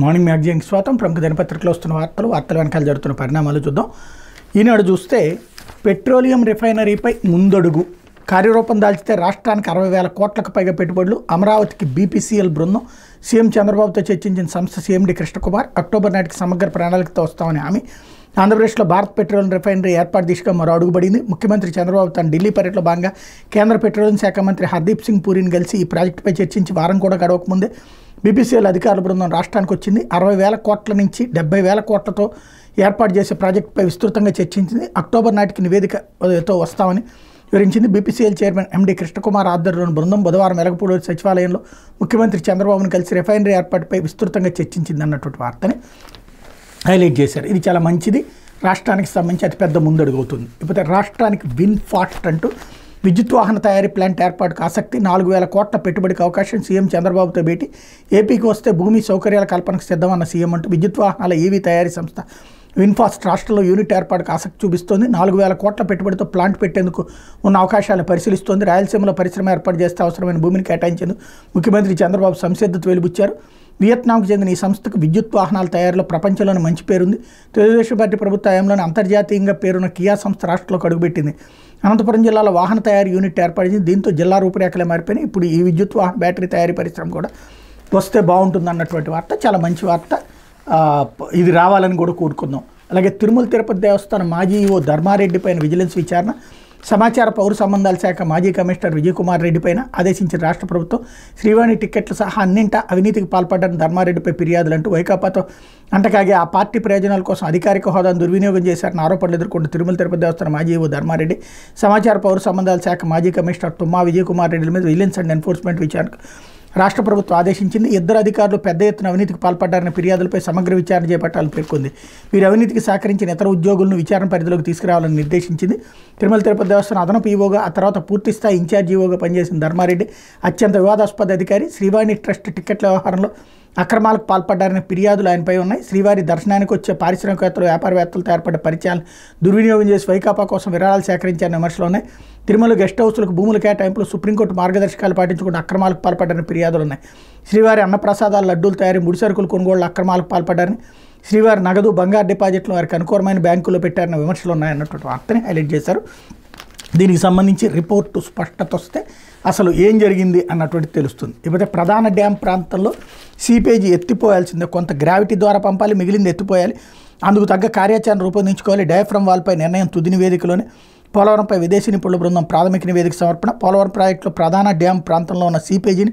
Morning మ్యాగజైన్కి స్వాగతం. ప్రముఖ దినపత్రికలో వస్తున్న వార్తల వెనకాల జరుగుతున్న పరిణామాలు చూద్దాం. ఈనాడు చూస్తే పెట్రోలియం రిఫైనరీపై ముందడుగు కార్యరూపం దాల్చితే రాష్ట్రానికి 60,000 కోట్లకు పైగా పెట్టుబడులు. అమరావతికి బీపీసీఎల్ బృందం సీఎం చంద్రబాబుతో చర్చించిన సంస్థ సీఎండీ కృష్ణకుమార్ అక్టోబర్ నాటికి సమగ్ర ప్రణాళికతో వస్తామని హామీ. ఆంధ్రప్రదేశ్లో భారత్ పెట్రోలియం రిఫైనరీ ఏర్పాటు దిశగా మరో అడుగుపడింది. ముఖ్యమంత్రి చంద్రబాబు తన ఢిల్లీ పర్యటనలో భాగంగా కేంద్ర పెట్రోలియం శాఖ మంత్రి హర్దీప్ సింగ్ పూరిని కలిసి ఈ ప్రాజెక్టుపై చర్చించి వారం కూడా గడవకముందే బీపీసీఎల్ అధికారుల బృందం రాష్ట్రానికి వచ్చింది. 60,000 కోట్ల నుంచి 70,000 కోట్లతో ఏర్పాటు చేసే ప్రాజెక్టుపై విస్తృతంగా చర్చించింది. అక్టోబర్ నాటికి నివేదికతో వస్తామని వివరించింది. బీపీసీఎల్ చైర్మన్ ఎండీ కృష్ణకుమార్ ఆధ్వర్యంలోని బృందం బుధవారం వెలగపూడి సచివాలయంలో ముఖ్యమంత్రి చంద్రబాబును కలిసి రిఫైనరీ ఏర్పాటుపై విస్తృతంగా చర్చించింది అన్నటువంటి వార్తని హైలైట్ చేశారు. ఇది చాలా మంచిది, రాష్ట్రానికి సంబంధించి అతిపెద్ద ముందడుగు అవుతుంది. ఇకపోతే రాష్ట్రానికి విన్ ఫాస్ట్ అంటూ విద్యుత్ వాహన తయారీ ప్లాంట్ ఏర్పాటుకు ఆసక్తి. 4,000 కోట్ల పెట్టుబడికి అవకాశం. సీఎం చంద్రబాబుతో భేటీ. ఏపీకి వస్తే భూమి సౌకర్యాల కల్పనకు సిద్ధమన్న సీఎం అంటూ విద్యుత్ వాహనాల ఈవీ తయారీ సంస్థ విన్ఫాస్ట్ రాష్ట్రంలో యూనిట్ ఏర్పాటుకు ఆసక్తి చూపిస్తోంది. 4,000 కోట్ల పెట్టుబడితో ప్లాంట్ పెట్టేందుకు ఉన్న అవకాశాలను పరిశీలిస్తోంది. రాయలసీమలో పరిశ్రమ ఏర్పాటు చేస్తే అవసరమైన భూమిని కేటాయించేందుకు ముఖ్యమంత్రి చంద్రబాబు సంసిద్ధత వెలిబుచ్చారు. వియత్నాంకు చెందిన ఈ సంస్థకు విద్యుత్ వాహనాల తయారీలో ప్రపంచంలోని మంచి పేరుంది. తెలుగుదేశం పార్టీ ప్రభుత్వ హయాంలోని అంతర్జాతీయంగా పేరున్న కియా సంస్థ రాష్ట్రంలోకి అడుగుపెట్టింది. అనంతపురం జిల్లాలో వాహన తయారీ యూనిట్ ఏర్పడింది. దీంతో జిల్లా రూపురేఖలే మారిపోయినాయి. ఇప్పుడు ఈ విద్యుత్ వాహన బ్యాటరీ తయారీ పరిశ్రమ కూడా వస్తే బాగుంటుంది అన్నటువంటి వార్త చాలా మంచి వార్త. ఇది రావాలని కూడా కోరుకుందాం. అలాగే తిరుమల తిరుపతి దేవస్థానం మాజీ ఈవో ధర్మారెడ్డి పైన విజిలెన్స్ విచారణ. సమాచార పౌర సంబంధాల శాఖ మాజీ కమిషనర్ విజయకుమార్ రెడ్డి పైన ఆదేశించిన రాష్ట్ర ప్రభుత్వం శ్రీవాణి టిక్కెట్లు సహా అన్నింటా అవినీతికి పాల్పడ్డారని ధర్మారెడ్డిపై ఫిర్యాదులంటూ వైకాపాతో అంటకాగే ఆ పార్టీ ప్రయోజనాల కోసం అధికారిక హోదాను దుర్వినియోగం చేశారని ఆరోపణలు ఎదుర్కొంటూ తిరుమల తిరుపతి దేవస్థానం మాజీ ఈవో ధర్మారెడ్డి, సమాచార పౌర సంబంధాల శాఖ మాజీ కమిషనర్ తుమ్మా విజయకుమార్ రెడ్డిల మీద విజిలెన్స్ అండ్ ఎన్ఫోర్స్మెంట్ విచారణకు రాష్ట్ర ప్రభుత్వం ఆదేశించింది. ఇద్దరు అధికారులు పెద్ద ఎత్తున అవినీతికి పాల్పడ్డారన్న ఫిర్యాదులపై సమగ్ర విచారణ చేపట్టాలని పేర్కొంది. వీరి అవినీతికి సహకరించిన ఇతర ఉద్యోగులను విచారణ పరిధిలోకి తీసుకురావాలని నిర్దేశించింది. తిరుమల తిరుపతి దేవస్థానం అదనపు ఈవోగా, ఆ తర్వాత పూర్తిస్థాయి ఇన్ఛార్జ్ ఈవోగా పనిచేసిన ధర్మారెడ్డి అత్యంత వివాదాస్పద అధికారి. శ్రీవాణి ట్రస్ట్ టిక్కెట్ల వ్యవహారంలో అక్రమాలకు పాల్పడ్డారనే ఫిర్యాదులు ఆయనపై ఉన్నాయి. శ్రీవారి దర్శనానికి వచ్చే పారిశ్రామికవేత్తలు, వ్యాపారవేత్తలతో ఏర్పడ్డ పరిచయాలను దుర్వినియోగం చేసి వైకాపా కోసం విరాళాలు సేకరించారనే విమర్శలు ఉన్నాయి. తిరుమల గెస్ట్ హౌస్లకు భూముల కేటాయింపులు, సుప్రీంకోర్టు మార్గదర్శకాలు పాటించకుండా అక్రమాలకు పాల్పడ్డారని ఫిర్యాదులు ఉన్నాయి. శ్రీవారి అన్నప్రసాదాల లడ్డూలు తయారీ, ముడి సరుకులు కొనుగోళ్ల అక్రమాలకు పాల్పడ్డారని, శ్రీవారి నగదు బంగారు డిపాజిట్లు వారికి అనుకూలమైన బ్యాంకుల్లో పెట్టారన్న విమర్శలు ఉన్నాయన్నటువంటి వార్తని హైలైట్ చేశారు. దీనికి సంబంధించి రిపోర్టు స్పష్టత వస్తే అసలు ఏం జరిగింది అన్నటువంటి తెలుస్తుంది. ఇకపోతే ప్రధాన డ్యామ్ ప్రాంతంలో సీపేజీ ఎత్తిపోయాల్సిందే. కొంత గ్రావిటీ ద్వారా పంపాలి, మిగిలింది ఎత్తిపోయాలి. అందుకు తగ్గ కార్యాచరణ రూపొందించుకోవాలి. డయాఫ్రమ్ వాల్పై నిర్ణయం తుది నివేదికలోనే. పోలవరంపై విదేశీ నిపుణుల బృందం ప్రాథమిక నివేదిక సమర్పణ. పోలవరం ప్రాజెక్టులో ప్రధాన డ్యామ్ ప్రాంతంలో ఉన్న సీపేజీని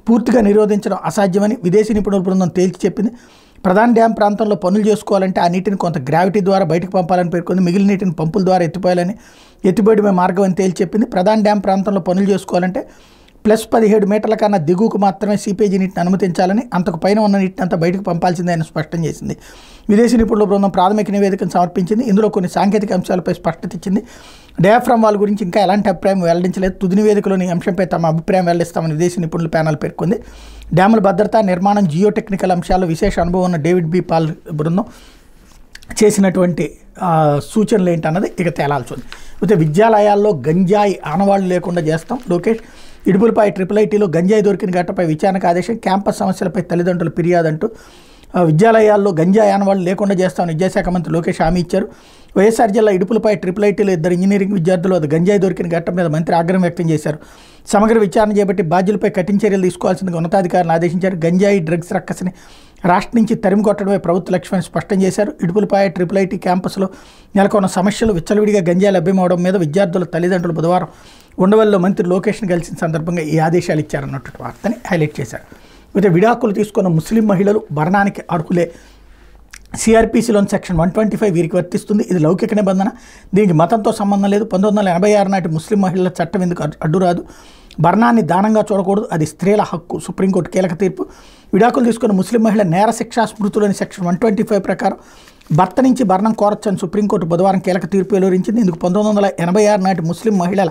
పూర్తిగా నిరోధించడం అసాధ్యమని విదేశీ నిపుణుల బృందం తేల్చి చెప్పింది. ప్రధాన డ్యామ్ ప్రాంతంలో పనులు చేసుకోవాలంటే ఆ నీటిని కొంత గ్రావిటీ ద్వారా బయటకు పంపాలని పేర్కొంది. మిగిలిన నీటిని పంపుల ద్వారా ఎత్తిపోయాలని, ఎత్తిపోయడమే మార్గం అని తేల్చి చెప్పింది. ప్రధాన డ్యామ్ ప్రాంతంలో పనులు చేసుకోవాలంటే +17 మీటర్ల కన్నా దిగువకు మాత్రమే సీపేజీ నీటిని అనుమతించాలని, అంతకు పైన ఉన్న నీటిని అంతా బయటకు పంపాల్సిందే అని స్పష్టం చేసింది. విదేశీ నిపుణుల బృందం ప్రాథమిక నివేదికను సమర్పించింది. ఇందులో కొన్ని సాంకేతిక అంశాలపై స్పష్టత ఇచ్చింది. డయాఫ్రమ్ వాల్ గురించి ఇంకా ఎలాంటి అభిప్రాయం వెల్లడించలేదు. తుది నివేదికలోని అంశంపై తమ అభిప్రాయం వెల్లడిస్తామని విదేశీ నిపుణుల ప్యానల్ పేర్కొంది. డ్యాముల భద్రత, నిర్మాణం, జియో టెక్నికల్ అంశాల్లో విశేష అనుభవం ఉన్న డేవిడ్ బి పాల్ బృందం చేసినటువంటి సూచనలు ఏంటన్నది ఇక తేలాల్సి ఉంది. అయితే విద్యాలయాల్లో గంజాయి ఆనవాళ్లు లేకుండా చేస్తాం. లోకేష్. ఇడుపులపై IIITలో గంజాయి దొరికిన ఘటనపై విచారణకు ఆదేశం. క్యాంపస్ సమస్యలపై తల్లిదండ్రులు ఫిర్యాదు అంటూ విద్యాలయాల్లో గంజాయి ఆనవాళ్లు లేకుండా చేస్తామని విద్యాశాఖ మంత్రి లోకేష్ హామీ ఇచ్చారు. వైఎస్ఆర్ జిల్లా ఇడుపులపై IIITలో 2 ఇంజనీరింగ్ విద్యార్థులు అది గంజాయి దొరికిన ఘటన మీద మంత్రి ఆగ్రహం వ్యక్తం చేశారు. సమగ్ర విచారణ చేపట్టి బాధ్యులపై కఠిన చర్యలు తీసుకోవాల్సిందిగా ఉన్నతాధికారులను ఆదేశించారు. గంజాయి డ్రగ్స్ రక్కసని రాష్ట్రం నుంచి తరిమి కొట్టడమే ప్రభుత్వ లక్ష్యాన్ని స్పష్టం చేశారు. ఇడుపులపై IIIT క్యాంపస్లో నెలకొన్న సమస్యలు, విచ్చలవిడిగా గంజాయి లభ్యమవడం మీద విద్యార్థుల తల్లిదండ్రులు బుధవారం ఉండవల్లిలో మంత్రి లోకేష్ను కలిసిన సందర్భంగా ఈ ఆదేశాలు ఇచ్చారన్నటువంటి వార్తని హైలైట్ చేశారు. అయితే విడాకులు తీసుకున్న ముస్లిం మహిళలు భరణానికి అర్హులే. సిఆర్పిసిలోని సెక్షన్ 125 వీరికి వర్తిస్తుంది. ఇది లౌకిక నిబంధన. దీనికి మతంతో సంబంధం లేదు. 1986 నాటి ముస్లిం మహిళల చట్టం ఎందుకు అడ్డురాదు. భరణాన్ని దానంగా చూడకూడదు, అది స్త్రీల హక్కు. సుప్రీంకోర్టు కీలక తీర్పు. విడాకులు తీసుకున్న ముస్లిం మహిళ నేర శిక్షా స్మృతిలోని సెక్షన్ 125 ప్రకారం భర్త నుంచి భరణం కోరొచ్చని సుప్రీంకోర్టు బుధవారం కీలక తీర్పు వెలువరించింది. ఇందుకు 1986 నాటి ముస్లిం మహిళల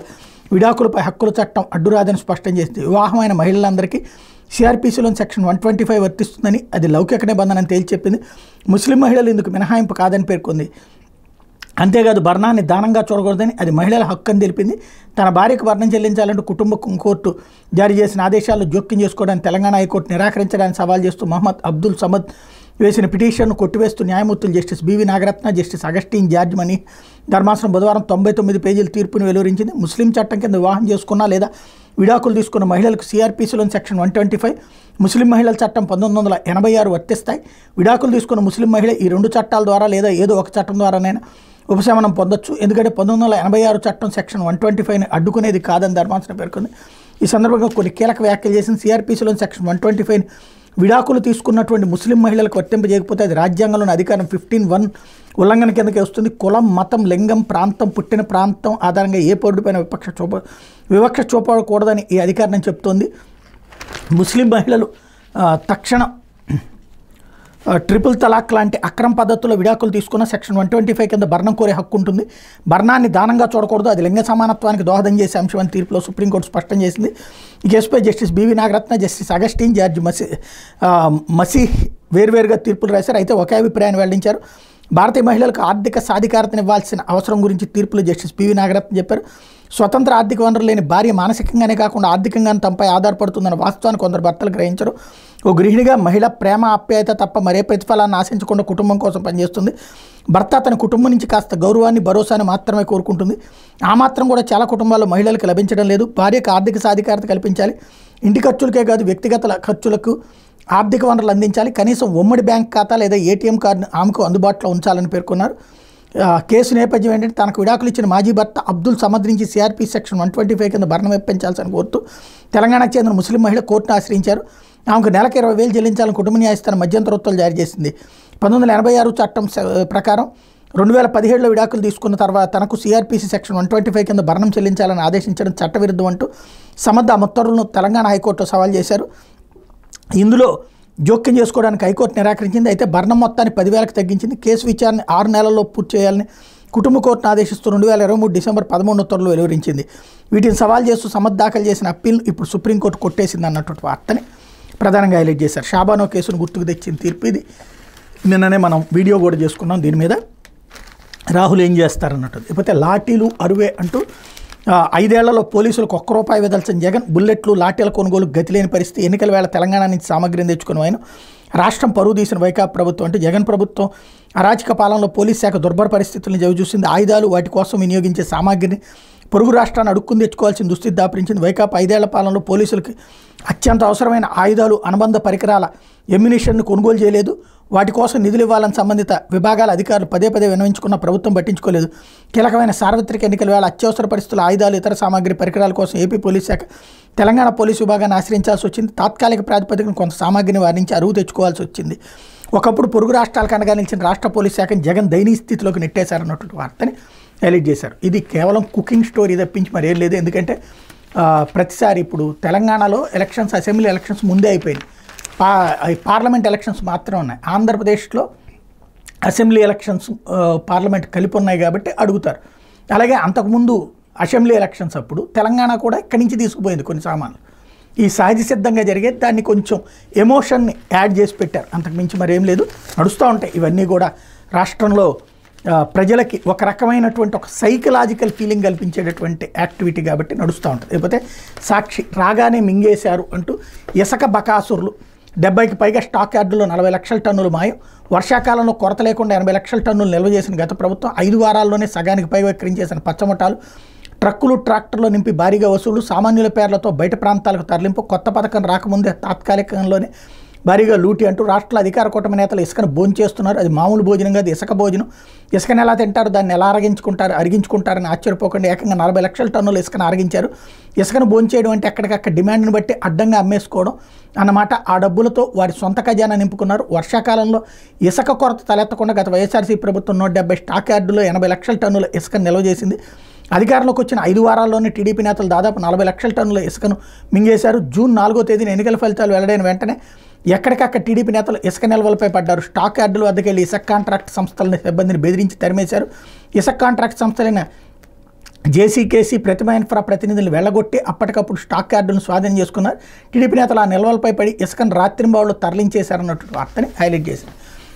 విడాకులపై హక్కుల చట్టం అడ్డురాదని స్పష్టం చేసింది. వివాహమైన మహిళలందరికీ సిఆర్పిసిలోని సెక్షన్ 125 వర్తిస్తుందని, అది లౌకిక నిబంధన అని తేల్చి చెప్పింది. ముస్లిం మహిళలు ఇందుకు మినహాయింపు కాదని పేర్కొంది. అంతేకాదు భరణాన్ని దానంగా చూడకూడదని అది మహిళల హక్కు అని తెలిపింది. తన భార్యకు భరణం చెల్లించాలంటూ కుటుంబ కోర్టు జారీ చేసిన ఆదేశాల్లో జోక్యం చేసుకోవడానికి తెలంగాణ హైకోర్టు నిరాకరించడానికి సవాల్ చేస్తూ మహమ్మద్ అబ్దుల్ సమద్ వేసిన పిటిషన్ను కొట్టివేస్తూ న్యాయమూర్తులు justice B V Nagarathna, justice Augustine George మనీ ధర్మాసనం బుధవారం 99 పేజీల తీర్పును వెలువరించింది. ముస్లిం చట్టం కింద వివాహం చేసుకున్న లేదా విడాకులు తీసుకున్న మహిళలకు సిఆర్పిసిలోని సెక్షన్ 125, ముస్లిం మహిళల చట్టం 1986 వర్తిస్తాయి. విడాకులు తీసుకున్న ముస్లిం మహిళ ఈ రెండు చట్టాల ద్వారా లేదా ఏదో ఒక చట్టం ద్వారానైనా ఉపశమనం పొందొచ్చు. ఎందుకంటే 1986 చట్టం సెక్షన్ 125ని అడ్డుకునేది కాదని ధర్మాసనం పేర్కొంది. ఈ సందర్భంగా కొన్ని కీలక వ్యాఖ్యలు చేసిన సిఆర్పిసిలోని సెక్షన్ 125ని విడాకులు తీసుకున్నటువంటి ముస్లిం మహిళలకు వర్తింపజేయకపోతే అది రాజ్యాంగంలోని అధికారం 15(1) ఉల్లంఘన కిందకే వస్తుంది. కులం, మతం, లింగం, ప్రాంతం, పుట్టిన ప్రాంతం ఆధారంగా ఏ పౌరుడిపైన వివక్ష చూపకూడదని ఈ అధికారం చెప్తోంది. ముస్లిం మహిళలు తక్షణం ట్రిపుల్ తలాక్ లాంటి అక్రమ పద్ధతుల్లో విడాకులు తీసుకున్న సెక్షన్ 125 కింద భరణం కోరే హక్కు ఉంటుంది. భరణాన్ని దానంగా చూడకూడదు, అది లింగ సమానత్వానికి దోహదం చేసే అంశం అని తీర్పులో సుప్రీంకోర్టు స్పష్టం చేసింది. ఈ కేసుపై justice B V Nagarathna, justice Augustine George Masih వేర్వేరుగా తీర్పులు రాశారు. అయితే ఒకే అభిప్రాయాన్ని వెల్లడించారు. భారతీయ మహిళలకు ఆర్థిక సాధికారతను ఇవ్వాల్సిన అవసరం గురించి తీర్పులో జస్టిస్ బివి నాగరత్న చెప్పారు. స్వతంత్ర ఆర్థిక వనరులు లేని భార్య మానసికంగానే కాకుండా ఆర్థికంగానే తమపై ఆధారపడుతుందన్న వాస్తవాన్ని కొందరు భర్తలు గ్రహించరు. ఓ గృహిణిగా మహిళ ప్రేమ, ఆప్యాయత తప్ప మరే ప్రతిఫలాన్ని ఆశించకుండా కుటుంబం కోసం పనిచేస్తుంది. భర్త తన కుటుంబం నుంచి కాస్త గౌరవాన్ని, భరోసాని మాత్రమే కోరుకుంటుంది. ఆ మాత్రం కూడా చాలా కుటుంబాల్లో మహిళలకు లభించడం లేదు. భార్యకు ఆర్థిక సాధికారత కల్పించాలి. ఇంటి ఖర్చులకే కాదు వ్యక్తిగత ఖర్చులకు ఆర్థిక వనరులు అందించాలి. కనీసం ఉమ్మడి బ్యాంక్ ఖాతా లేదా ఏటీఎం కార్డును ఆమెకు అందుబాటులో ఉంచాలని పేర్కొన్నారు. కేసు నేపథ్యం ఏంటంటే తనకు విడాకులు ఇచ్చిన మాజీ భర్త అబ్దుల్ సమద్ నుంచి సిఆర్పి సెక్షన్ 125 కింద భరణం ఇప్పించాల్సిన కోరుతూ తెలంగాణకు చెందిన ముస్లిం మహిళ కోర్టును ఆశ్రయించారు. ఆమెకు నెలకు 20,000 చెల్లించాలని కుటుంబ న్యాయస్థానం మధ్యంతర ఉత్తర్వులు జారీ చేసింది. 1986 చట్టం ప్రకారం 2017లో విడాకులు తీసుకున్న తర్వాత తనకు సిఆర్పిసి సెక్షన్ 125 కింద భరణం చెల్లించాలని ఆదేశించడం చట్టవిరుద్ధం అంటూ సమద్ ఆ ఉత్తర్వులను తెలంగాణ హైకోర్టు సవాల్ చేశారు. ఇందులో జోక్యం చేసుకోవడానికి హైకోర్టు నిరాకరించింది. అయితే భరణం మొత్తాన్ని 10,000కు తగ్గించింది. కేసు విచారణ 6 నెలల్లో పూర్తి చేయాలని కుటుంబ కోర్టును ఆదేశిస్తూ 2023 డిసెంబర్ 11 ఉత్తర్వులు వెలువరించింది. వీటిని సవాల్ చేస్తూ సమద్ దాఖలు చేసిన అప్పీల్ ఇప్పుడు సుప్రీంకోర్టు కొట్టేసింది అన్నటువంటి వార్తని ప్రధానంగా హైలైట్ చేశారు. షాబానో కేసును గుర్తుకు తెచ్చిన తీర్పు ఇది. నిన్ననే మనం వీడియో కూడా చేసుకున్నాం దీని మీద. రాహుల్ ఏం చేస్తారన్నట్టు. ఇకపోతే లాఠీలు అరువే అంటూ 5 ఏళ్లలో పోలీసులకు ₹1 వెదల్చిన జగన్, బుల్లెట్లు, లాఠీల కొనుగోలు గతి లేని పరిస్థితి. ఎన్నికల వేళ తెలంగాణ నుంచి సామగ్రిని తెచ్చుకుని ఆయన రాష్ట్రం పరువు తీసిన వైకాపా ప్రభుత్వం అంటే జగన్ ప్రభుత్వం అరాచక పాలనలో పోలీస్ శాఖ దుర్భర పరిస్థితులను చవిచూసింది. ఆయుధాలు, వాటి కోసం వినియోగించే సామాగ్రిని పొరుగు రాష్ట్రాన్ని అడుక్కుని తెచ్చుకోవాల్సిన దుస్థితి దాపరించింది. వైకాపా 5 ఏళ్ల పాలనలో పోలీసులకి అత్యంత అవసరమైన ఆయుధాలు, అనుబంధ పరికరాల ఎమ్యునిషన్ను కొనుగోలు చేయలేదు. వాటి కోసం నిధులు ఇవ్వాలని సంబంధిత విభాగాల అధికారులు పదే విన్నవించుకున్న ప్రభుత్వం పట్టించుకోలేదు. కీలకమైన సార్వత్రిక ఎన్నికల వేళ అత్యవసర పరిస్థితుల ఆయుధాలు, ఇతర సామాగ్రి, పరికరాల కోసం ఏపీ పోలీస్ శాఖ తెలంగాణ పోలీసు విభాగాన్ని ఆశ్రయించాల్సి వచ్చింది. తాత్కాలిక ప్రాతిపదికన కొంత సామాగ్రిని వారించి అరువు తెచ్చుకోవాల్సి వచ్చింది. ఒకప్పుడు పొరుగు రాష్ట్రాలకు అండగా నిలిచిన రాష్ట్ర పోలీస్ శాఖను జగన్ దయనీయ స్థితిలోకి నెట్టేశారన్నటువంటి వార్తని హైలైట్ చేశారు. ఇది కేవలం కుకింగ్ స్టోరీ తప్పించి మరేం లేదు. ఎందుకంటే ప్రతిసారి ఇప్పుడు తెలంగాణలో ఎలక్షన్స్, అసెంబ్లీ ఎలక్షన్స్ ముందే అయిపోయినాయి. పార్లమెంట్ ఎలక్షన్స్ మాత్రమే ఉన్నాయి. ఆంధ్రప్రదేశ్లో అసెంబ్లీ ఎలక్షన్స్, పార్లమెంట్ కలిపి ఉన్నాయి కాబట్టి అడుగుతారు. అలాగే అంతకుముందు అసెంబ్లీ ఎలక్షన్స్ అప్పుడు తెలంగాణ కూడా ఇక్కడి నుంచి తీసుకుపోయింది కొన్ని సామాన్లు. ఈ సహజ సిద్ధంగా జరిగేది దాన్ని కొంచెం ఎమోషన్ని యాడ్ చేసి పెట్టారు. అంతకుమించి మరేం లేదు. నడుస్తూ ఉంటాయి ఇవన్నీ కూడా. రాష్ట్రంలో ప్రజలకి ఒక రకమైనటువంటి ఒక సైకలాజికల్ ఫీలింగ్ కల్పించేటటువంటి యాక్టివిటీ కాబట్టి నడుస్తూ ఉంటుంది. లేకపోతే సాక్షి రాగానే మింగేశారు అంటూ ఇసుక బకాసురులు 70కి పైగా స్టాక్ యార్డులో 40 లక్షల టన్నులు మాయం. వర్షాకాలంలో కొరత లేకుండా 80 లక్షల టన్నులు నిల్వ చేసిన గత ప్రభుత్వం 5 వారాల్లోనే సగానికి పైగా విక్రయించేసిన పచ్చముఠాలు, ట్రక్కులు, ట్రాక్టర్లు నింపి భారీగా వసూలు, సామాన్యుల పేర్లతో బయట ప్రాంతాలకు తరలింపు, కొత్త పథకం రాకముందే తాత్కాలికంలోనే భారీగా లూటీ అంటూ రాష్ట్ర అధికార కూటమి నేతలు ఇసుకను భోంచేస్తున్నారు. అది మామూలు భోజనం కాదు, ఇసుక భోజనం. ఇసుకను ఎలా తింటారు, దాన్ని ఎలా అరిగించుకుంటారని ఆశ్చర్యపోకుండా ఏకంగా 40 లక్షల టన్నులు ఇసుకను అరిగించారు. ఇసుకను భోంచేయడం అంటే ఎక్కడికక్కడ డిమాండ్ని బట్టి అడ్డంగా అమ్మేసుకోవడం అన్నమాట. ఆ డబ్బులతో వారి సొంత ఖజానా నింపుకున్నారు. వర్షాకాలంలో ఇసుక కొరత తలెత్తకుండా గత వైఎస్ఆర్సీ ప్రభుత్వం 170 స్టాక్ యార్డులో 80 లక్షల టన్నుల ఇసుకను నిల్వ చేసింది. అధికారంలోకి వచ్చిన 5 వారాల్లోనే టీడీపీ నేతలు దాదాపు 40 లక్షల టన్నుల ఇసుకను మింగేశారు. జూన్ 4వ తేదీన ఎన్నికల ఫలితాలు వెల్లడైన వెంటనే ఎక్కడికక్కడ టీడీపీ నేతలు ఇసుక నిల్వలపై పడ్డారు. స్టాక్ యార్డుల వద్దకు వెళ్ళి ఇసుక కాంట్రాక్ట్ సంస్థల సిబ్బందిని బెదిరించి తరిమేశారు. ఇసుక కాంట్రాక్ట్ సంస్థలైన జేసీకేసీ, ప్రతిమ ఇన్ఫ్రా ప్రతినిధులను వెళ్ళగొట్టి అప్పటికప్పుడు స్టాక్ యార్డులను స్వాధీనం చేసుకున్నారు. టీడీపీ నేతలు ఆ నిల్వలపై పడి ఇసుకను రాత్రింబావులు తరలించేశారన్నట్టు వార్తని హైలైట్ చేశారు.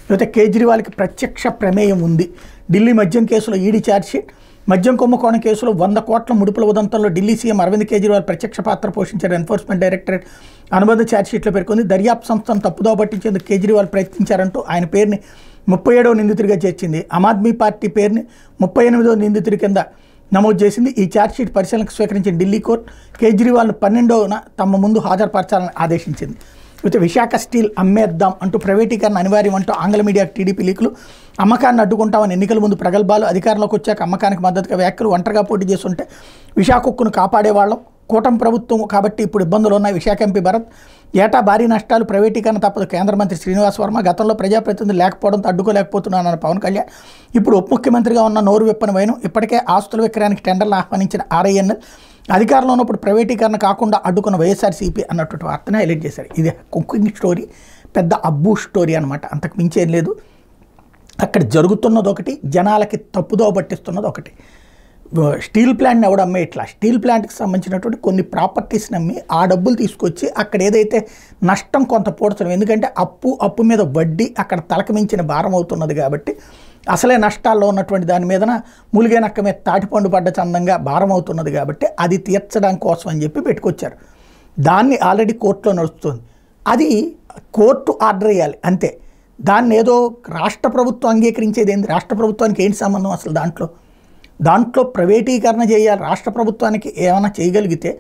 లేకపోతే కేజ్రీవాల్కి ప్రత్యక్ష ప్రమేయం ఉంది. ఢిల్లీ మద్యం కేసులో ఈడీ ఛార్జ్షీట్. మద్యం కుంభకోణం కేసులో 100 కోట్ల ముడుపుల ఉదంతంలో ఢిల్లీ సీఎం అరవింద్ కేజ్రీవాల్ ప్రత్యక్ష పాత్ర పోషించారు ఎన్ఫోర్స్మెంట్ డైరెక్టరేట్ అనుబంధ ఛార్జ్షీట్లో పేర్కొంది. దర్యాప్తు సంస్థను తప్పుదోవ పట్టించేందుకు కేజ్రీవాల్ ప్రయత్నించారంటూ ఆయన పేరుని 37వ నిందితుడిగా చేర్చింది. ఆమ్ ఆద్మీ పార్టీ పేరుని 38వ నిందితుడి కింద నమోదు చేసింది. ఈ ఛార్జ్షీట్ పరిశీలనకు స్వీకరించిన ఢిల్లీ కోర్టు కేజ్రీవాల్ను 12వ తమ ముందు హాజరుపరచాలని ఆదేశించింది. అయితే విశాఖ స్టీల్ అమ్మేద్దాం అంటూ ప్రైవేటీకరణ అనివార్యం అంటూ ఆంగ్ల మీడియా టీడీపీ లీకులు, అమ్మకాన్ని అడ్డుకుంటామని ఎన్నికల ముందు ప్రగల్భాలు, అధికారంలోకి వచ్చాక అమ్మకానికి మద్దతుగా వ్యాఖ్యలు, ఒంటరిగా పోటీ చేస్తుంటే విశాఖ ఉక్కును కాపాడేవాళ్ళం, కూటమి ప్రభుత్వం కాబట్టి ఇప్పుడు ఇబ్బందులు ఉన్నాయి. విశాఖ ఎంపీ భరత్, ఏటా భారీ నష్టాలు, ప్రైవేటీకరణ తప్పదు కేంద్ర మంత్రి శ్రీనివాస్ వర్మ, గతంలో ప్రజాప్రతినిధులు లేకపోవడంతో అడ్డుకోలేకపోతున్నానన్న పవన్ కళ్యాణ్, ఇప్పుడు ఉప ముఖ్యమంత్రిగా ఉన్న నోరు విప్పని వైనం, ఇప్పటికే ఆస్తుల విక్రయానికి టెండర్లు ఆహ్వానించిన ఆర్ఐఎన్ఎల్, అధికారంలో ఉన్నప్పుడు ప్రైవేటీకరణ కాకుండా అడ్డుకున్న వైఎస్ఆర్సీపీ అన్నటువంటి వార్తను హైలైట్ చేశారు. ఇది కుకింగ్ స్టోరీ, పెద్ద అబ్బూ స్టోరీ అనమాట, అంతకు మించేం లేదు. అక్కడ జరుగుతున్నది ఒకటి, జనాలకి తప్పుదోవ పట్టిస్తున్నది ఒకటి. స్టీల్ ప్లాంట్ని ఎవడు అమ్మే ఇట్లా స్టీల్ ప్లాంట్కి సంబంధించినటువంటి కొన్ని ప్రాపర్టీస్ని అమ్మి ఆ డబ్బులు తీసుకొచ్చి అక్కడ ఏదైతే నష్టం కొంత పోడుతున్నాం, ఎందుకంటే అప్పు మీద వడ్డీ అక్కడ తలకు మించిన భారం అవుతున్నది కాబట్టి అసలే నష్టాల్లో ఉన్నటువంటి దాని మీదన మూలిగే నక్క మీద తాటిపండు పడ్డ చందంగా భారం అవుతున్నది కాబట్టి అది తీర్చడం కోసం అని చెప్పి పెట్టుకొచ్చారు. దాన్ని ఆల్రెడీ కోర్టులో నడుస్తుంది. అది కోర్టు ఆర్డర్ చేయాలి అంతే. దాన్ని ఏదో రాష్ట్ర ప్రభుత్వం అంగీకరించేది ఏంది? రాష్ట్ర ప్రభుత్వానికి ఏంటి సంబంధం అసలు? దాంట్లో ప్రైవేటీకరణ చేయాలి. రాష్ట్ర ప్రభుత్వానికి ఏమైనా చేయగలిగితే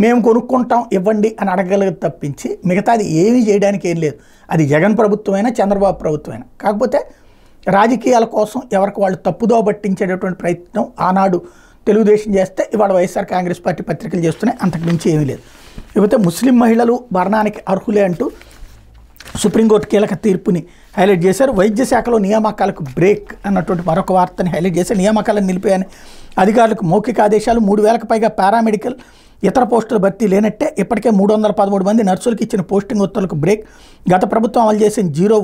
మేము కొనుక్కుంటాం ఇవ్వండి అని అడగగలిగితే తప్పించి మిగతాది ఏమీ చేయడానికి ఏం లేదు. అది జగన్ ప్రభుత్వమైనా చంద్రబాబు ప్రభుత్వమైనా. కాకపోతే రాజకీయాల కోసం ఎవరికి వాళ్ళు తప్పుదోవ పట్టించేటటువంటి ప్రయత్నం ఆనాడు తెలుగుదేశం చేస్తే ఇవాళ వైఎస్ఆర్ కాంగ్రెస్ పార్టీ పత్రికలు చేస్తున్నాయి, అంతకు మించి ఏమీ లేదు. లేకపోతే ముస్లిం మహిళలు భరణానికి అర్హులే అంటూ సుప్రీంకోర్టు కీలక తీర్పుని హైలైట్ చేశారు. వైద్య శాఖలో నియామకాలకు బ్రేక్ అన్నటువంటి మరొక వార్తని హైలైట్ చేశారు. నియామకాలను నిలిపేయని అధికారులకు మౌఖిక ఆదేశాలు. 3000కు పైగా పారామెడికల్ ఇతర పోస్టుల భర్తీ లేనట్టే. ఇప్పటికే 313 మంది నర్సులకు ఇచ్చిన పోస్టింగ్ ఉత్తర్వులకు బ్రేక్. గత ప్రభుత్వం అమలు చేసిన 0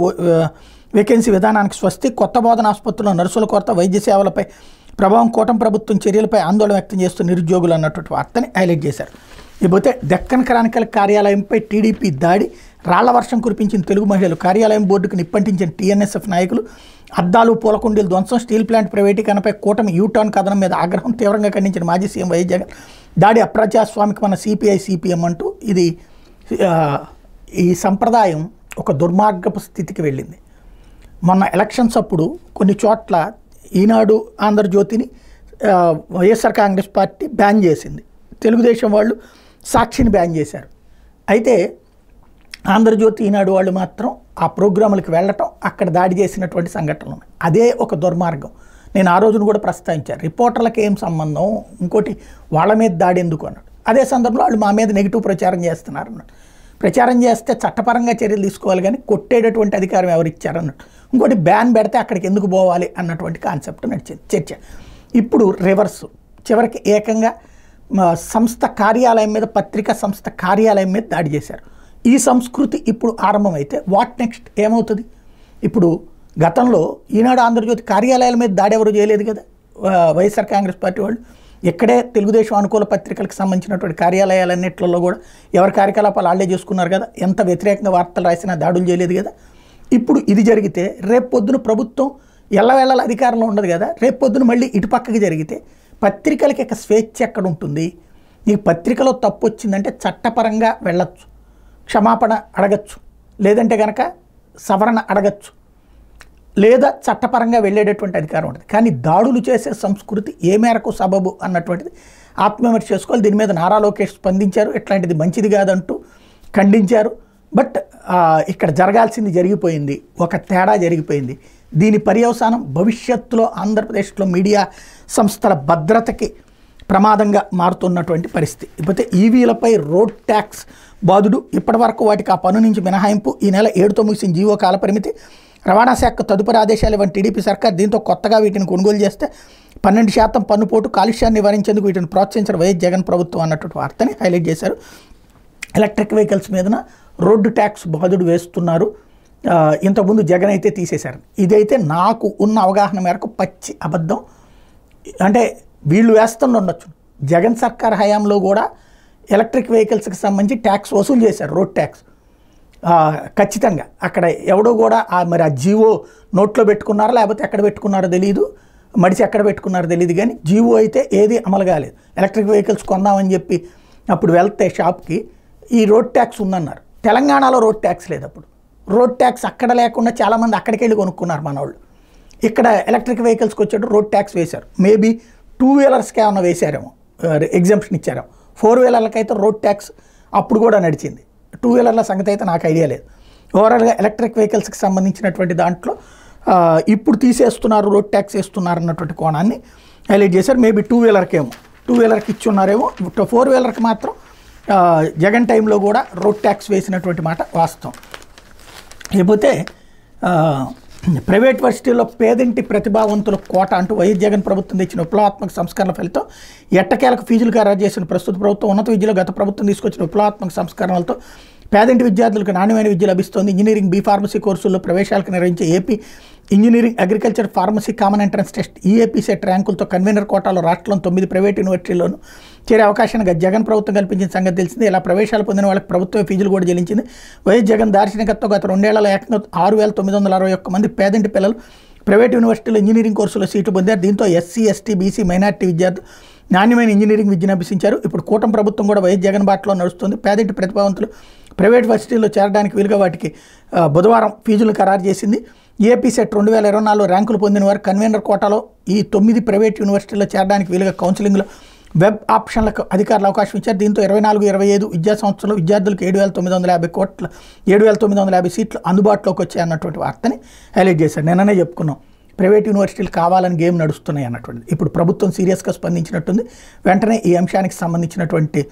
వేకెన్సీ విధానానికి స్వస్తి. కొత్త బోధన ఆసుపత్రుల్లో నర్సుల కొరత, వైద్య సేవలపై ప్రభావం, కూటమి ప్రభుత్వం చర్యలపై ఆందోళన వ్యక్తం చేస్తున్న నిరుద్యోగులు అన్నటువంటి వార్తని హైలైట్ చేశారు. ఇకపోతే డెక్కన్ క్రానికల్ కార్యాలయంపై టీడీపీ దాడి, రాళ్ల వర్షం కురిపించిన తెలుగు మహిళలు, కార్యాలయం బోర్డుకు నిప్పంటించిన టీఎన్ఎస్ఎఫ్ నాయకులు, అద్దాలు పూలకుండీలు ధ్వంసం, స్టీల్ ప్లాంట్ ప్రైవేటీకరణపై కూటమి యూటర్న్ కథనం మీద ఆగ్రహం, తీవ్రంగా ఖండించిన మాజీ సీఎం వైఎస్ జగన్, దాడి అప్రజాస్వామికమైన సిపిఐ సిపిఎం అంటూ ఇది ఈ సంప్రదాయం ఒక దుర్మార్గపు స్థితికి వెళ్ళింది. మొన్న ఎలక్షన్స్ అప్పుడు కొన్ని చోట్ల ఈనాడు, ఆంధ్రజ్యోతిని వైఎస్ఆర్ కాంగ్రెస్ పార్టీ బ్యాన్ చేసింది. తెలుగుదేశం వాళ్ళు సాక్షిని బ్యాన్ చేశారు. అయితే ఆంధ్రజ్యోతి, ఈనాడు వాళ్ళు మాత్రం ఆ ప్రోగ్రాములకు వెళ్ళటం, అక్కడ దాడి చేసినటువంటి సంఘటనలు ఉన్నాయి. అదే ఒక దుర్మార్గం. నేను ఆ రోజును కూడా ప్రస్తావించాను. రిపోర్టర్లకు ఏం సంబంధం, ఇంకోటి వాళ్ళ మీద దాడి ఎందుకు అన్నాడు. అదే సందర్భంలో వాళ్ళు మా మీద నెగిటివ్ ప్రచారం చేస్తున్నారు అన్నాడు. ప్రచారం చేస్తే చట్టపరంగా చర్యలు తీసుకోవాలి కానీ కొట్టేటటువంటి అధికారం ఎవరు ఇచ్చారన్నట్టు. ఇంకోటి బ్యాన్ పెడితే అక్కడికి ఎందుకు పోవాలి అన్నటువంటి కాన్సెప్ట్ నడిచింది చర్చ. ఇప్పుడు రివర్స్, చివరికి ఏకంగా సంస్థ కార్యాలయం మీద, పత్రికా సంస్థ కార్యాలయం మీద దాడి చేశారు. ఈ సంస్కృతి ఇప్పుడు ఆరంభమైతే వాట్ నెక్స్ట్ ఏమవుతుంది? ఇప్పుడు గతంలో ఈనాడు, ఆంధ్రజ్యోతి కార్యాలయాల మీద దాడి ఎవరు చేయలేదు కదా వైఎస్ఆర్ కాంగ్రెస్ పార్టీ వాళ్ళు. ఇక్కడే తెలుగుదేశం అనుకూల పత్రికలకు సంబంధించినటువంటి కార్యాలయాలన్నింటిలో కూడా ఎవరి కార్యకలాపాలు వాళ్ళే చేసుకున్నారు కదా. ఎంత వ్యతిరేకంగా వార్తలు రాసినా దాడులు చేయలేదు కదా. ఇప్పుడు ఇది జరిగితే రేపు పొద్దున ప్రభుత్వం ఎల్లవేళల అధికారంలో ఉండదు కదా. రేపు పొద్దున మళ్ళీ ఇటుపక్కకి జరిగితే పత్రికలకి ఇక స్వేచ్ఛ ఎక్కడ ఉంటుంది? నీకు పత్రికలో తప్పు వచ్చిందంటే చట్టపరంగా వెళ్ళచ్చు, క్షమాపణ అడగచ్చు, లేదంటే కనుక సవరణ అడగచ్చు, లేదా చట్టపరంగా వెళ్ళేటటువంటి అధికారం ఉంటుంది. కానీ దాడులు చేసే సంస్కృతి ఏ మేరకు సబబు అన్నటువంటిది ఆత్మవిమర్శ చేసుకోవాలి. దీని మీద నారా లోకేష్ స్పందించారు, ఇట్లాంటిది మంచిది కాదంటూ ఖండించారు. బట్ ఇక్కడ జరగాల్సింది జరిగిపోయింది, ఒక తేడా జరిగిపోయింది. దీని పర్యవసానం భవిష్యత్తులో ఆంధ్రప్రదేశ్లో మీడియా సంస్థల భద్రతకి ప్రమాదంగా మారుతున్నటువంటి పరిస్థితి. ఇకపోతే ఈవీలపై రోడ్ ట్యాక్స్ బాధుడు, ఇప్పటి వరకు వాటికి ఆ పన్ను నుంచి మినహాయింపు, ఈ నెల 7తో ముగిసిన జీవో కాలపరిమితి, రవాణా శాఖ తదుపరి ఆదేశాలు ఇవ్వని టీడీపీ సర్కార్. దీంతో కొత్తగా వీటిని కొనుగోలు చేస్తే 12% పన్నుపోటు, కాలుష్యాన్ని నివారించేందుకు వీటిని ప్రోత్సహించిన వైఎస్ జగన్ ప్రభుత్వం అన్నటువంటి వార్తని హైలైట్ చేశారు. ఎలక్ట్రిక్ వెహికల్స్ మీదన రోడ్డు ట్యాక్స్ బాధుడు వేస్తున్నారు. ఇంతకుముందు జగన్ అయితే తీసేశారు. ఇదైతే నాకు ఉన్న అవగాహన మేరకు పచ్చి అబద్ధం. అంటే వీళ్ళు వేస్తూ ఉండొచ్చు. జగన్ సర్కార్ హయాంలో కూడా ఎలక్ట్రిక్ వెహికల్స్కి సంబంధించి ట్యాక్స్ వసూలు చేశారు, రోడ్ ట్యాక్స్. ఖచ్చితంగా అక్కడ ఎవడో కూడా మరి ఆ జీవో నోట్లో పెట్టుకున్నారో లేకపోతే ఎక్కడ పెట్టుకున్నారో తెలియదు, మడిచి ఎక్కడ పెట్టుకున్నారో తెలియదు, కానీ జీవో అయితే ఏది అమలు కాలేదు. ఎలక్ట్రిక్ వెహికల్స్ కొందామని చెప్పి అప్పుడు వెళ్తే షాప్కి ఈ రోడ్ ట్యాక్స్ ఉందన్నారు. తెలంగాణలో రోడ్ ట్యాక్స్ లేదు. అప్పుడు రోడ్ ట్యాక్స్ అక్కడ లేకుండా చాలామంది అక్కడికి వెళ్ళి కొనుక్కున్నారు మన వాళ్ళు. ఇక్కడ ఎలక్ట్రిక్ వెహికల్స్కి వచ్చేటప్పుడు రోడ్ ట్యాక్స్ వేశారు. మేబీ 2 వీలర్స్కి ఏమన్నా వేశారేమో, ఎగ్జామ్షన్ ఇచ్చారేమో. 4 వీలర్లకి అయితే రోడ్ ట్యాక్స్ అప్పుడు కూడా నడిచింది. 2 వీలర్ల సంగతి అయితే నాకు ఐడియా లేదు. ఓవరాల్గా ఎలక్ట్రిక్ వెహికల్స్కి సంబంధించినటువంటి దాంట్లో ఇప్పుడు తీసేస్తున్నారు, రోడ్ ట్యాక్స్ వేస్తున్నారు అన్నటువంటి కోణాన్ని హైలైట్ చేశారు. మేబీ 2 వీలర్కి 2 వీలర్కి ఇచ్చి ఉన్నారేమో. 4 వీలర్కి మాత్రం జగన్ టైంలో కూడా రోడ్ ట్యాక్స్ వేసినటువంటి మాట వాస్తవం. లేకపోతే ప్రైవేట్ వర్సిటీల్లో పేదింటి ప్రతిభావంతుల కోట అంటూ వైఎస్ జగన్ ప్రభుత్వం తెచ్చిన విప్లవాత్మక సంస్కరణల ఫలితం ఎట్టకేలకు ఫీజులు ఖరారు చేసిన ప్రస్తుత ప్రభుత్వం ఉన్నత విద్యలో గత ప్రభుత్వం తీసుకొచ్చిన విప్లవాత్మక సంస్కరణలతో పేదింటి విద్యార్థులకు నాణ్యమైన విద్య లభిస్తోంది. ఇంజనీరింగ్ బి ఫార్మసీ కోర్సుల్లో ప్రవేశాలకు నిర్వహించే AP engineering agriculture pharmacy common entrance test EAP CET ర్యాంకులతో కన్వీనర్ కోటాలో రాష్ట్రంలో 9 ప్రైవేట్ యూనివర్సిటీల్లోనూ చేరే అవకాశాన్ని జగన్ ప్రభుత్వం కల్పించిన సంగతి తెలిసింది. ఇలా ప్రవేశాలు పొందిన వాళ్ళకి ప్రభుత్వమే ఫీజులు కూడా చెల్లించింది. వైఎస్ జగన్ దార్శనికత్వం గత 2 ఏళ్లలో ఏకంగా 6,961 మంది పేదింటి పిల్లలు ప్రైవేట్ యూనివర్సిటీలో ఇంజనీరింగ్ కోర్సులో సీట్లు పొందారు. దీంతో ఎస్సీ, ఎస్టీ, బీసీ, మైనార్టీ విద్యార్థులు నాణ్యమైన ఇంజనీరింగ్ విద్యను అభ్యసించారు. ఇప్పుడు కూటమి ప్రభుత్వం కూడా వైఎస్ జగన్ బాటలో నడుస్తుంది. పేదింటి ప్రతిభావంతులు ప్రైవేట్ వర్సిటీల్లో చేరడానికి వీలుగా వాటికి బుధవారం ఫీజులు ఖరారు చేసింది. ఏపీ సెట్ 2024 ర్యాంకులు పొందిన వారు కన్వీనర్ కోటాలో ఈ 9 ప్రైవేట్ యూనివర్సిటీల్లో చేరడానికి వీలుగా కౌన్సిలింగ్లో వెబ్ ఆప్షన్లకు అధికారులు అవకాశం ఇచ్చారు. దీంతో 24-25 విద్యా సంవత్సరంలో విద్యార్థులకు 7,950 సీట్లు అందుబాటులోకి వచ్చాయి అన్నటువంటి వార్తని హైలైట్ చేశారు. నిన్ననే చెప్పుకున్నాం, ప్రైవేట్ యూనివర్సిటీలు కావాలని గేమ్ నడుస్తున్నాయి అన్నటువంటిది. ఇప్పుడు ప్రభుత్వం సీరియస్గా స్పందించినట్టుంది. వెంటనే ఈ అంశానికి సంబంధించినటువంటి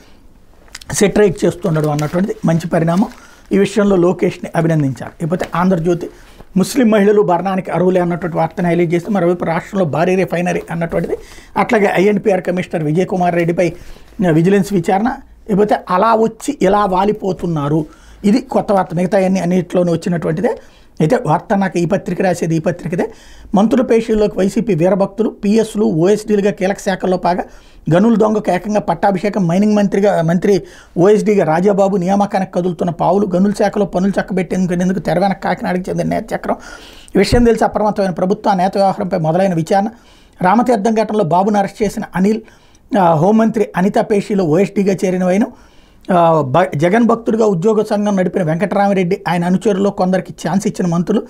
సెటరేట్ చేస్తుండడం అన్నటువంటిది మంచి పరిణామం. ఈ విషయంలో లోకేష్ని అభినందించారు. ఇకపోతే ఆంధ్రజ్యోతి ముస్లిం మహిళలు భరణానికి అర్హులే అన్నటువంటి వార్తను హైలైట్ చేస్తే, మరోవైపు రాష్ట్రంలో భారీ రిఫైనరీ అన్నటువంటిది, అట్లాగే ఐఎన్పిఆర్ కమిషనర్ విజయ్ కుమార్ రెడ్డిపై విజిలెన్స్ విచారణ. ఇకపోతే అలా వచ్చి ఇలా వాలిపోతున్నారు, ఇది కొత్త వార్త. మిగతా అన్నింటిలోనూ వచ్చినటువంటిదే. అయితే వార్త నాకు ఈ పత్రిక రాసేది ఈ పత్రికదే. మంత్రుల పేషీల్లోకి వైసీపీ వీరభక్తులు, పిఎస్లు, ఓఎస్డీలుగా కీలక శాఖల్లో పాగా గనుల దొంగకు ఏకంగా పట్టాభిషేకం. మైనింగ్ మంత్రి ఓఎస్డీగా రాజాబాబు నియామకానికి కదులుతున్న పావులు. గనుల శాఖలో పనులు చక్కబెట్టేందుకు తెరవెన కాకినాడకి చెందిన నేత చక్రం. ఈ విషయం తెలిసి అప్రమత్తమైన ప్రభుత్వం ఆ నేత వ్యవహారంపై మొదలైన విచారణ. రామతీర్థం ఘటనలో బాబును అరెస్ట్ చేసిన అనిల్, హోంమంత్రి అనిత పేషీలో ఓఎస్డీగా చేరిన వైను. జగన్ భక్తుడిగా ఉద్యోగ సంఘం నడిపిన వెంకటరామిరెడ్డి, ఆయన అనుచరుల్లో కొందరికి ఛాన్స్ ఇచ్చిన మంత్రులు.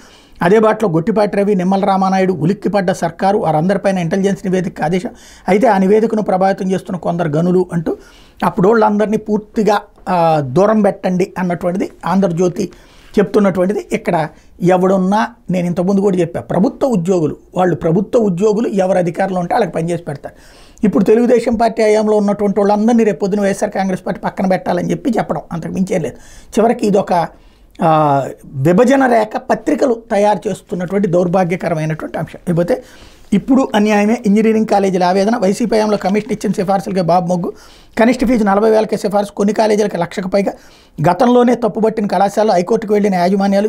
అదే బాటలో గొట్టిపాటి రవి, నిమ్మల రామానాయుడు, ఉలిక్కిపడ్డ సర్కారు, వారందరిపైన ఇంటెలిజెన్స్ నివేదిక ఆదేశం. అయితే ఆ నివేదికను ప్రభావితం చేస్తున్న కొందరు గనులు అంటూ అప్పుడోళ్ళందరినీ పూర్తిగా దూరం పెట్టండి అన్నటువంటిది ఆంధ్రజ్యోతి చెప్తున్నటువంటిది. ఇక్కడ ఎవడున్నా, నేను ఇంతకుముందు కూడా చెప్పా, ప్రభుత్వ ఉద్యోగులు ఎవరు అధికారంలో ఉంటే వాళ్ళకి పనిచేసి పెడతారు. ఇప్పుడు తెలుగుదేశం పార్టీ హయాంలో ఉన్నటువంటి వాళ్ళందరినీ రేపు పొద్దున వైఎస్ఆర్ కాంగ్రెస్ పార్టీ పక్కన పెట్టాలని చెప్పడం అంతకు మించేం లేదు. చివరికి ఇదొక విభజన రేఖ పత్రికలు తయారు చేస్తున్నటువంటి దౌర్భాగ్యకరమైనటువంటి అంశం. లేకపోతే ఇప్పుడు అన్యాయమే, ఇంజనీరింగ్ కాలేజీల ఆవేదన. వైసీపీ హయాంలో కమిషన్ ఇచ్చిన సిఫార్సులకే బాబు మొగ్గు. కనిష్ట ఫీజు 40,000కే సిఫార్సు. కొన్ని కాలేజీలకు 1,00,000కు పైగా. గతంలోనే తప్పుబట్టిన కళాశాలలో హైకోర్టుకు వెళ్లిన యాజమాన్యాలు.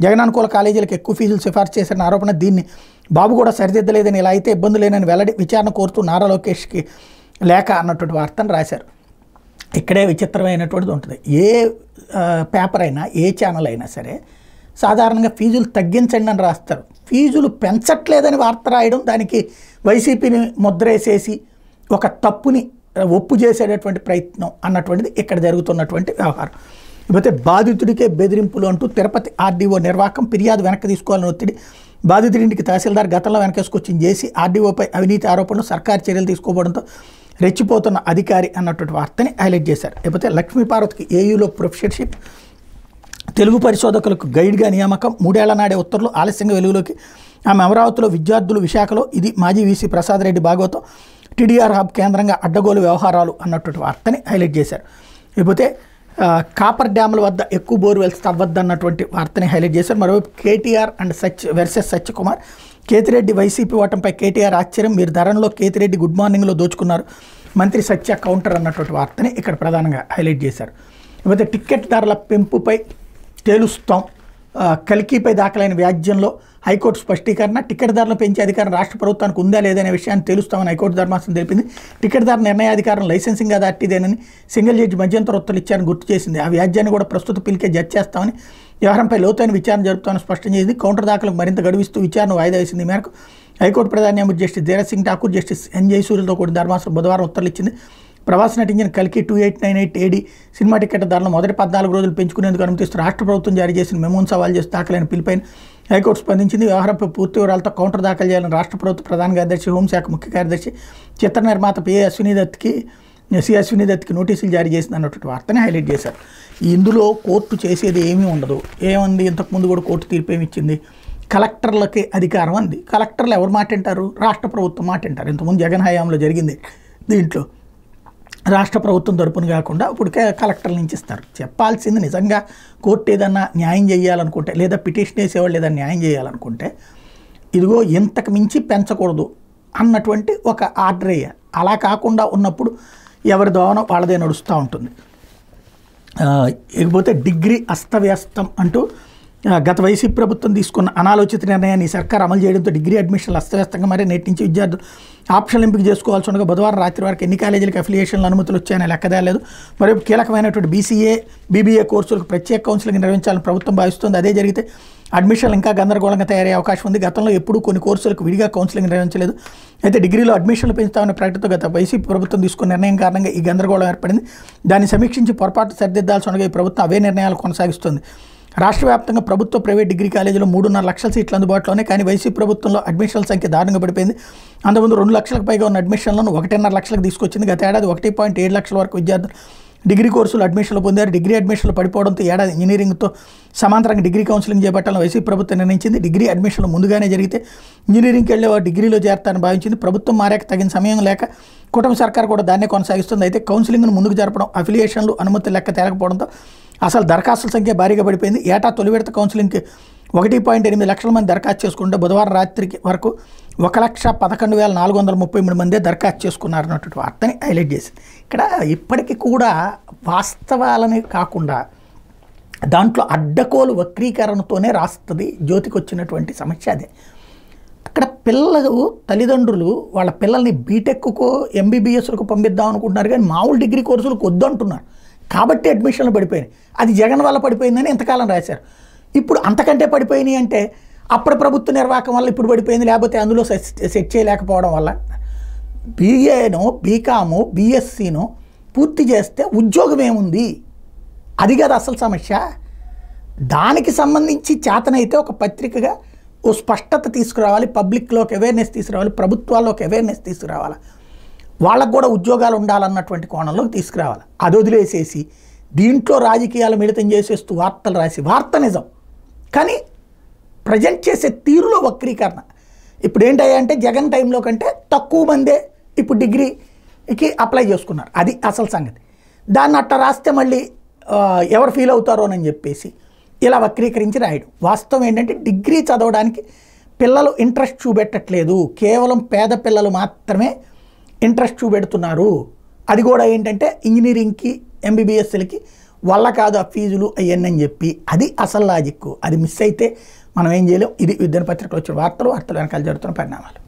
జగనానుకూల కాలేజీలకు ఎక్కువ ఫీజులు సిఫార్సు చేశారన్న ఆరోపణ. దీన్ని బాబు కూడా సరిదిద్దలేదని, ఇలా అయితే ఇబ్బంది లేనని వెల్లడి. విచారణ కోరుతూ నారా లోకేష్కి లేఖ అన్నటువంటి వార్తను రాశారు. ఇక్కడే విచిత్రమైనటువంటిది ఉంటుంది. ఏ పేపర్ అయినా, ఏ ఛానల్ అయినా సరే సాధారణంగా ఫీజులు తగ్గించండి అని రాస్తారు. ఫీజులు పెంచట్లేదని వార్త రాయడం, దానికి వైసీపీని ముద్రేసేసి ఒక తప్పుని ఒప్పు చేసేటటువంటి ప్రయత్నం అన్నటువంటిది ఇక్కడ జరుగుతున్నటువంటి వ్యవహారం. ఇకపోతే బాధితుడికే బెదిరింపులు అంటూ తిరుపతి ఆర్డీఓ నిర్వాహకం. ఫిర్యాదు వెనక్కి తీసుకోవాలని ఒత్తిడి. బాధితుడింటికి తహసీల్దార్ గతంలో వెనకేసుకొచ్చింది చేసి ఆర్డీఓపై అవినీతి ఆరోపణలు, సర్కారు చర్యలు తీసుకోవడంతో రెచ్చిపోతున్న అధికారి అన్నటువంటి వార్తని హైలైట్ చేశారు. లేకపోతే లక్ష్మీపార్వతికి ఏయూలో ప్రొఫెసర్షిప్. తెలుగు పరిశోధకులకు గైడ్గా నియామకం. 3 ఏళ్ల నాడే ఉత్తర్వులు ఆలస్యంగా వెలుగులోకి. ఆమె అమరావతిలో, విద్యార్థులు విశాఖలో. ఇది మాజీ VC Prasad Reddy Bhagavatam. TDR hub కేంద్రంగా అడ్డగోలు వ్యవహారాలు అన్నటువంటి వార్తని హైలైట్ చేశారు. లేకపోతే కాపర్ డ్యాముల వద్ద ఎక్కువ బోర్వెల్స్ తవ్వద్దన్నటువంటి వార్తని హైలైట్ చేశారు. మరోవైపు KTR and versus Satyakumar. Kethireddy YCP ఓటంపై కేటీఆర్ ఆశ్చర్యం. మీరు ధరణలో కేతిరెడ్డి గుడ్ మార్నింగ్లో దోచుకున్నారు, మంత్రి సత్య కౌంటర్ అన్నటువంటి వార్తని ఇక్కడ ప్రధానంగా హైలైట్ చేశారు. లేకపోతే టికెట్ ధరల పెంపుపై తేలుస్తాం, కల్కిపై దాఖలైన వ్యాజ్యంలో హైకోర్టు స్పష్టీకరణ, టికెట్ ధరలు పెంచే అధికారం రాష్ట్ర ప్రభుత్వానికి ఉందా లేదనే విషయాన్ని తెలుస్తామని హైకోర్టు ధర్మాసనం తెలిపింది. టికెట్ ధర నిర్ణయాధికారం లైసెన్సింగ్ అథారిటీదేనని సింగిల్ జడ్జి మధ్యంతర ఉత్తర్వులు ఇచ్చారని గుర్తు చేసింది. ఆ వ్యాజ్యాన్ని కూడా ప్రస్తుత పిలికే జడ్జి చేస్తామని, వ్యవహారంపై లోతైన విచారణ జరుపుతామని స్పష్టం చేసింది. కౌంటర్ దాఖలకు మరింత గడువిస్తూ విచారణ వాయిదా వేసింది. ఈ మేరకు హైకోర్టు ప్రధాన న్యాయమూర్తి జస్టిస్ ధీరజ్ సింగ్ ఠాకూర్, జస్టిస్ ఎన్జై సూర్యలతో కూడిన ధర్మాసనం బుధవారం ఉత్తర్వులు ఇచ్చింది. ప్రభాస్ నటించిన కల్కి 2898 AD సినిమా టికెట్ ధరలను మొదటి 14 రోజులు పెంచుకునేందుకు అనుమతిస్తూ రాష్ట్ర ప్రభుత్వం జారీ చేసిన మెమోను సవాల్ చేసి దాఖలైన పిలుపైన హైకోర్టు స్పందించింది. వ్యవహారంపై పూర్తి వివరాలతో కౌంటర్ దాఖలు చేయాలని రాష్ట్ర ప్రభుత్వ ప్రధాన కార్యదర్శి, హోంశాఖ ముఖ్య కార్యదర్శి, చిత్ర నిర్మాత సి అశ్విని దత్కి నోటీసులు జారీ చేసింది అన్నటువంటి వార్తని హైలైట్ చేశారు. ఇందులో కోర్టు చేసేది ఏమీ ఉండదు. ఏమంది, ఇంతకుముందు కూడా కోర్టు తీర్పు ఏమి ఇచ్చింది, కలెక్టర్లకి అధికారం అంది. కలెక్టర్లు ఎవరు మాట వింటారు? రాష్ట్ర ప్రభుత్వం మాట వింటారు. ఇంతకుముందు జగన్ హయాంలో జరిగింది. దీంట్లో రాష్ట్ర ప్రభుత్వం తరపున కాకుండా ఇప్పుడు కలెక్టర్ల నుంచి ఇస్తారు. చెప్పాల్సింది నిజంగా కోర్టు ఏదన్నా న్యాయం చేయాలనుకుంటే, లేదా పిటిషన్ వేసేవాళ్ళు ఏదైనా న్యాయం చేయాలనుకుంటే, ఇదిగో ఇంతకు మించి పెంచకూడదు అన్నటువంటి ఒక ఆర్డర్ వేయాలి. అలా కాకుండా ఉన్నప్పుడు ఎవరి దోవన వాళ్ళదే నడుస్తూ ఉంటుంది. ఇకపోతే డిగ్రీ అస్తవ్యస్తం అంటూ గత వైసీపీ ప్రభుత్వం తీసుకున్న అనాలోచిత నిర్ణయాన్ని ఈ సర్కార్ అమలు చేయడంతో డిగ్రీ అడ్మిషన్లు అస్తవ్యస్తంగా మరి నేటి నుంచి విద్యార్థులు ఆప్షన్లు ఎంపిక చేసుకోవాల్సి ఉండగా బుధవారం రాత్రి వరకు ఎన్ని కాలేజీలకు అఫిలియేషన్లు అనుమతులు వచ్చాయని లెక్కదేలేదు. మరియు కీలకమైనటువంటి BCA, BBA కోర్సులకు ప్రత్యేక కౌన్సిలింగ్ నిర్వహించాలని ప్రభుత్వం భావిస్తుంది. అదే జరిగితే అడ్మిషన్లు ఇంకా గందరగోళంగా తయారయ్యే అవకాశం ఉంది. గతంలో ఎప్పుడూ కొన్ని కోర్సులకు విడిగా కౌన్సిలింగ్ నిర్వహించలేదు. అయితే డిగ్రీలో అడ్మిషన్లు పెంచుతామనే ప్రకటనతో గత వైసీపీ ప్రభుత్వం తీసుకున్న నిర్ణయం కారణంగా ఈ గందరగోళం ఏర్పడింది. దాన్ని సమీక్షించి పొరపాటు సరిదిద్దాల్సి ఉండగా ఈ ప్రభుత్వం అవే నిర్ణయాలు కొనసాగిస్తుంది. రాష్ట్ర వ్యాప్తంగా ప్రభుత్వ, ప్రైవేట్ డిగ్రీ కాలేజీలో 3.5 లక్షల సీట్లు అందుబాటులోనే. కానీ వైసీపీ ప్రభుత్వంలో అడ్మిషన్ల సంఖ్య దారుణంగా పడిపోయింది. అంతకుముందు 2 లక్షలకు పైగా ఉన్న అడ్మిషన్లను 1.5 లక్షలకు తీసుకొచ్చింది. గత ఏడాది 1.7 లక్షల వరకు విద్యార్థులు డిగ్రీ కోర్సులు అడ్మిషన్లు పొందారు. డిగ్రీ అడ్మిషన్లు పడిపోవడంతో ఏడాది ఇంజనీరింగ్తో సమాంతరంగా డిగ్రీ కౌన్సిలింగ్ చేపట్టాలని వైసీపీ ప్రభుత్వం నిర్ణయించింది. డిగ్రీ అడ్మిషన్లు ముందుగానే జరిగితే ఇంజనీరింగ్కి వెళ్ళే వారు డిగ్రీలో చేరతారని భావించింది. ప్రభుత్వం మారాక తగిన సమయం లేక కుటుంబ సర్కార్ కూడా దాన్నే కొనసాగిస్తుంది. అయితే కౌన్సిలింగ్ను ముందుకు జరపడం, అఫిలియేషన్లు, అనుమతులు లెక్క తేలకపోవడంతో అసలు దరఖాస్తుల సంఖ్య భారీగా పడిపోయింది. ఏటా తొలి విడత కౌన్సిలింగ్కి 1.8 లక్షల మంది దరఖాస్తు చేసుకుంటే బుధవారం రాత్రికి వరకు 1,11,433 మందే దరఖాస్తు చేసుకున్నారన్నటువంటి వార్తని హైలైట్ చేసింది. ఇక్కడ ఇప్పటికీ కూడా వాస్తవాలని కాకుండా దాంట్లో అడ్డకోలు వక్రీకరణతోనే రాస్తుంది. జ్యోతికి వచ్చినటువంటి సమస్య అదే. అక్కడ పిల్లలు, తల్లిదండ్రులు వాళ్ళ పిల్లల్ని బీటెక్కు, MBBSలకు పంపిద్దాం అనుకుంటున్నారు, కానీ మామూలు డిగ్రీ కోర్సులకు వద్దు అంటున్నారు. కాబట్టి అడ్మిషన్లు పడిపోయినాయి. అది జగన్ వల్ల పడిపోయిందని ఇంతకాలం రాశారు. ఇప్పుడు అంతకంటే పడిపోయినాయి అంటే అప్పుడు ప్రభుత్వ నిర్వాహకం వల్ల ఇప్పుడు పడిపోయింది, లేకపోతే అందులో సెట్ చేయలేకపోవడం వల్ల. BAనో, BComనో, BScనో పూర్తి చేస్తే ఉద్యోగం ఏముంది? అది కాదు అసలు సమస్య. దానికి సంబంధించి చేతనైతే ఒక పత్రికగా ఓ స్పష్టత తీసుకురావాలి, పబ్లిక్లోకి అవేర్నెస్ తీసుకురావాలి, ప్రభుత్వాల్లోకి అవేర్నెస్ తీసుకురావాలి, వాళ్ళకు కూడా ఉద్యోగాలు ఉండాలన్నటువంటి కోణంలోకి తీసుకురావాలి. అది వదిలేసేసి దీంట్లో రాజకీయాలు మిళితం చేసేస్తూ వార్తలు రాసి, వార్త నిజం కానీ ప్రజెంట్ చేసే తీరులో వక్రీకరణ. ఇప్పుడు ఏంటంటే జగన్ టైంలో కంటే తక్కువ మందే ఇప్పుడు డిగ్రీకి అప్లై చేసుకున్నారు. అది అసలు సంగతి. దాన్ని అట్లా రాస్తే మళ్ళీ ఎవరు ఫీల్ అవుతారోనని చెప్పేసి ఇలా వక్రీకరించి రాయడం. వాస్తవం ఏంటంటే డిగ్రీ చదవడానికి పిల్లలు ఇంట్రెస్ట్ చూపెట్టట్లేదు. కేవలం పేద పిల్లలు మాత్రమే ఇంట్రెస్ట్ చూపెడుతున్నారు. అది కూడా ఏంటంటే ఇంజనీరింగ్కి, MBBSలకి వల్ల కాదు ఆ ఫీజులు అవన్నీ అని చెప్పి. అది అసలు లాజిక్. అది మిస్ అయితే మనం ఏం చేయలేం. ఇది దినపత్రికలో వచ్చిన వార్తలు వెనకాల జరుగుతున్న పరిణామాలు.